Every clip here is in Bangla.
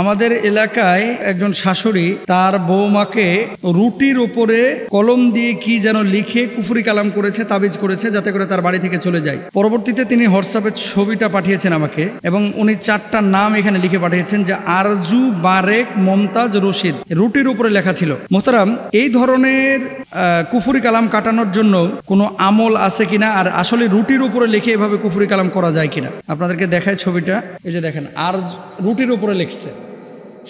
আমাদের এলাকায় একজন শাশুড়ি তার বৌমাকে রুটির উপরে কলম দিয়ে কি যেন লিখে কুফরি কালাম করেছে, তাবিজ করেছে, যাতে করে তার বাড়ি থেকে চলে যায়। পরবর্তীতে তিনি হোয়াটসঅ্যাপে ছবিটা পাঠিয়েছেন আমাকে, এবং উনি 4টা নাম এখানে লিখে পাঠিয়েছেন যে আরজু, বারেক, মমতাজ, রশিদ। রুটির উপরে লেখা ছিল। মোহতারাম, এই ধরনের কুফরি কালাম কাটানোর জন্য কোনো আমল আছে কিনা, আর আসলে রুটির উপরে লিখে এভাবে কুফরি কালাম করা যায় কিনা আপনাদেরকে দেখায় ছবিটা। এই যে দেখেন, আর রুটির উপরে লিখছে,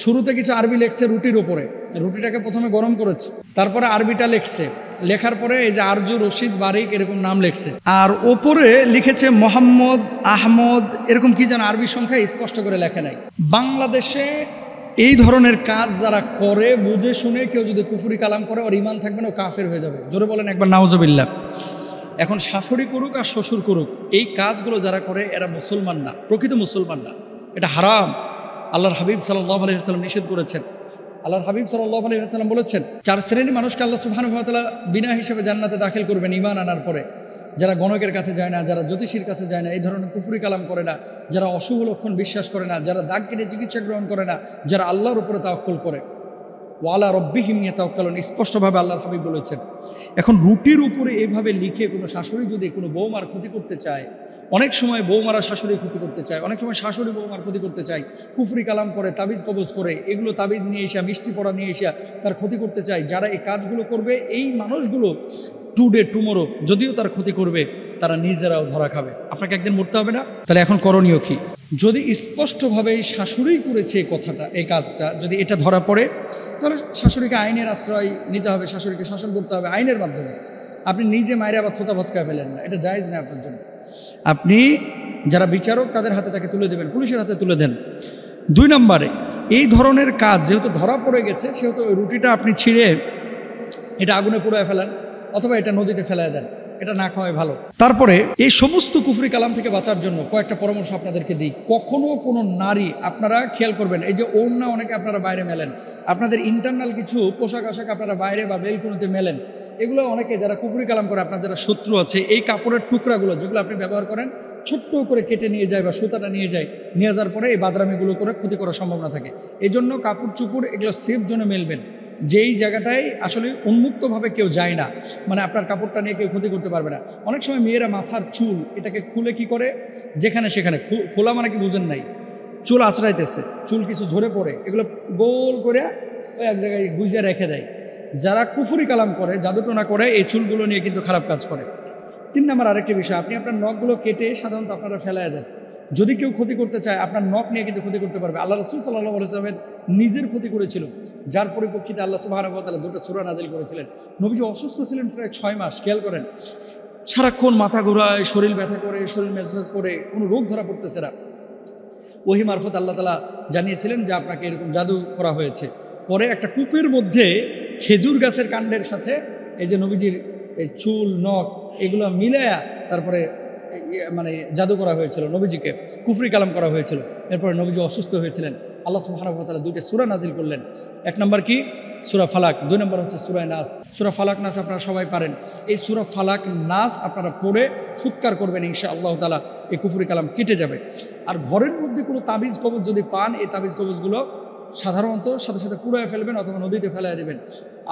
শুরুতে কিছু আরবি লেখছে রুটির উপরে, রুটিটাকে প্রথমে গরম করেছে, তারপরে আরবিটা লেখছে, লেখার পরে এই যে আরজু, রশিদ, বারিক এরকম নাম লেখছে, আর ওপরে লিখেছে মোহাম্মদ, আহমদ, এরকম কি যেন আরবি সংখ্যা স্পষ্ট করে লেখে নাই। বাংলাদেশে এই ধরনের কাজ যারা করে, বুঝে শুনে কেউ যদি কুফরি কালাম করে, ওর ইমান থাকবে না, ও কাফের হয়ে যাবে। জোরে বলেন একবার নাউজুবিল্লাহ। এখন শাশুড়ি করুক আর শ্বশুর করুক, এই কাজগুলো যারা করে এরা মুসলমান না, প্রকৃত মুসলমান না, এটা হারাম। আল্লাহর হাবিব সাল্লাল্লাহু আলাইহি ওয়াসাল্লাম নিষেধ করেছেন। আল্লাহর হাবিব সাল্লাল্লাহু আলাইহি ওয়াসাল্লাম বলেছেন 4 শ্রেণীর মানুষকে আল্লাহ সুবহানাহু ওয়া তাআলা বিনা হিসেবে জান্নাতে দাখিল করবেন ঈমান আনার পরে। যারা গণকের কাছে যায় না, যারা জ্যোতিষীর কাছে যায় না, এই ধরনের কুফরি কালাম করে না, যারা অশুভ লক্ষণ বিশ্বাস করে না, যারা দাগ কেটে চিকিৎসা গ্রহণ করে না, যারা আল্লাহর উপরে তাওয়াক্কুল করে, ওয়ালা রব্বিহিম ইয়াতাওয়াক্কালুন, স্পষ্টভাবে আল্লাহর হাবিব বলেছেন। এখন রুটির উপরে এইভাবে লিখে কোনো শাশুড়ি যদি কোনো বৌমার ক্ষতি করতে চায়, অনেক সময় বৌমারা শাশুড়ি ক্ষতি করতে চায়, অনেক সময় শাশুড়ি বৌমার ক্ষতি করতে চায়, কুফরি কালাম করে, তাবিজ কবজ করে, এগুলো তাবিজ নিয়ে এসে, মিষ্টি পড়া নিয়ে এসে তার ক্ষতি করতে চায়। যারা এই কাজগুলো করবে, এই মানুষগুলো টুডে টুমোরো যদিও তার ক্ষতি করবে, তারা নিজেরাও ধরা খাবে। আপনাকে একদিন মরতে হবে না? তাহলে এখন করণীয় কি? যদি স্পষ্টভাবে শাশুড়ি করেছে এই কথাটা, এই কাজটা যদি এটা ধরা পড়ে, তাহলে শাশুড়িকে আইনের আশ্রয় নিতে হবে, শাশুড়িকে শাসন করতে হবে আইনের মাধ্যমে। আপনি নিজে মায়েরা আবার থোতা ভচকায় ফেলেন না, এটা জায়েজ না আপনার জন্য। আপনি যারা বিচারক তাদের হাতে তাকে তুলে দেবেন, পুলিশের হাতে তুলে দেন। 2 নম্বরে, এই ধরনের কাজ যেহেতু ধরা পড়ে গেছে, সেহেতু ওই রুটিটা আপনি ছিঁড়ে এটা আগুনে পুড়ায় ফেলেন, অথবা এটা নদীতে ফেলায় দেন, এটা না খাওয়াই ভালো। তারপরে এই সমস্ত কুফরি কালাম থেকে বাঁচার জন্য কয়েকটা পরামর্শ আপনাদেরকে দিই। কখনো কোনো নারী, আপনারা খেয়াল করবেন, এই যে ওড়না অনেকে আপনারা বাইরে মেলেন, আপনাদের ইন্টারনাল কিছু পোশাক আশাক আপনারা বাইরে বা বেলকুনিতে মেলেন, এগুলো অনেকে যারা কুফরি কালাম করে, আপনার যারা শত্রু আছে, এই কাপড়ের টুকরাগুলো যেগুলো আপনি ব্যবহার করেন, ছোট্ট করে কেটে নিয়ে যায় বা সুতাটা নিয়ে যায়, নিয়ে যাওয়ার পরে এই বাদরামিগুলো করে ক্ষতি করার সম্ভাবনা থাকে। এই জন্য কাপড় চুপড় এগুলো সেফ জোনে মেলবেন, যেই জায়গাটায় আসলে উন্মুক্তভাবে কেউ যায় না, মানে আপনার কাপড়টা নিয়ে কেউ ক্ষতি করতে পারবে না। অনেক সময় মেয়েরা মাথার চুল এটাকে খুলে কি করে, যেখানে সেখানে খোলা, মানে কি বুঝেন নাই, চুল আঁচড়াইতেছে, চুল কিছু ঝরে পড়ে, এগুলো গোল করে ওই এক জায়গায় গুজিয়ে রেখে দেয়। যারা কুফরি কালাম করে, জাদুটোনা করে, এই চুলগুলো নিয়ে কিন্তু খারাপ কাজ করে। 3 নম্বর আরেকটি বিষয়, আপনি আপনার নখগুলো কেটে সাধারণত আপনারা ফেলায় দেন। যদি কেউ ক্ষতি করতে চায়, আপনার নখ নিয়ে কিন্তু ক্ষতি করতে পারবে। আল্লাহ রাসূল সাল্লাল্লাহু আলাইহি ওয়াসাল্লাম নিজের ক্ষতি করেছিল, যার পরিপ্রেক্ষিতে আল্লাহ সুবহানাহু ওয়া তাআলা 2টা সূরা নাজিল করেছিলেন। নবীজি অসুস্থ ছিলেন প্রায় 6 মাস। খেয়াল করেন, সারাক্ষণ মাথা ঘোরায়, শরীর ব্যথা করে, শরীর মেজাজ করে, কোনো রোগ ধরা পড়তেছে না। ওহী মারফত আল্লাহ তাআলা জানিয়েছিলেন যে আপনাকে এরকম জাদু করা হয়েছে। পরে একটা কূপের মধ্যে খেজুর গাছের কাণ্ডের সাথে এই যে নবীজির এই চুল, নখ এগুলো মিলায়া তারপরে মানে জাদু করা হয়েছিল, নবীজিকে কুফরি কালাম করা হয়েছিল। এরপরে নবীজি অসুস্থ হয়েছিলেন। আল্লাহ সুবহানাহু ওয়া তাআলা 2টা সূরা নাজিল করলেন। 1 নম্বর কি? সূরা ফালাক। 2 নম্বর হচ্ছে সূরা নাস। সূরা ফালাক নাস আপনারা সবাই পারেন। এই সূরা ফালাক নাস আপনারা পড়ে ফুৎকার করবেন, ইনশাআল্লাহ তাআলা এই কুফরি কালাম কেটে যাবে। আর ঘরের মধ্যে কোনো তাবিজ কবজ যদি পান, এই তাবিজ কবজগুলো সাধারণত সাথে সাথে পুড়ায় ফেলবেন অথবা নদীতে ফেলায় দেবেন।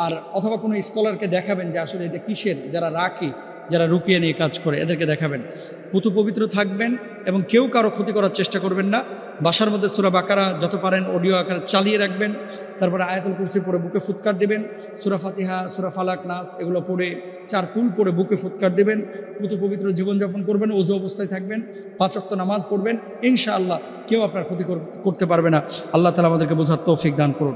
আর অথবা কোনো স্কলারকে দেখাবেন যে আসলে এটা কিসের, যারা রাখি, যারা রুকিয়ে নিয়ে কাজ করে, এদেরকে দেখাবেন। পুতু পবিত্র থাকবেন এবং কেউ কারো ক্ষতি করার চেষ্টা করবেন না। বাসার মধ্যে সূরা বাকারা যত পারেন অডিও আকারে চালিয়ে রাখবেন। তারপরে আয়াতুল কুরসি পড়ে বুকে ফুৎকার দেবেন। সূরা ফাতিহা, সূরা ফালাক, নাস এগুলো পড়ে 4 কুল পড়ে বুকে ফুৎকার দেবেন। পুতু পবিত্র জীবনযাপন করবেন, ওযু অবস্থায় থাকবেন, 5 ওয়াক্ত নামাজ পড়বেন। ইনশাআল্লাহ কেউ আপনার ক্ষতি করতে পারবে না। আল্লাহ তাআলা আমাদেরকে বোঝার তৌফিক দান করুন।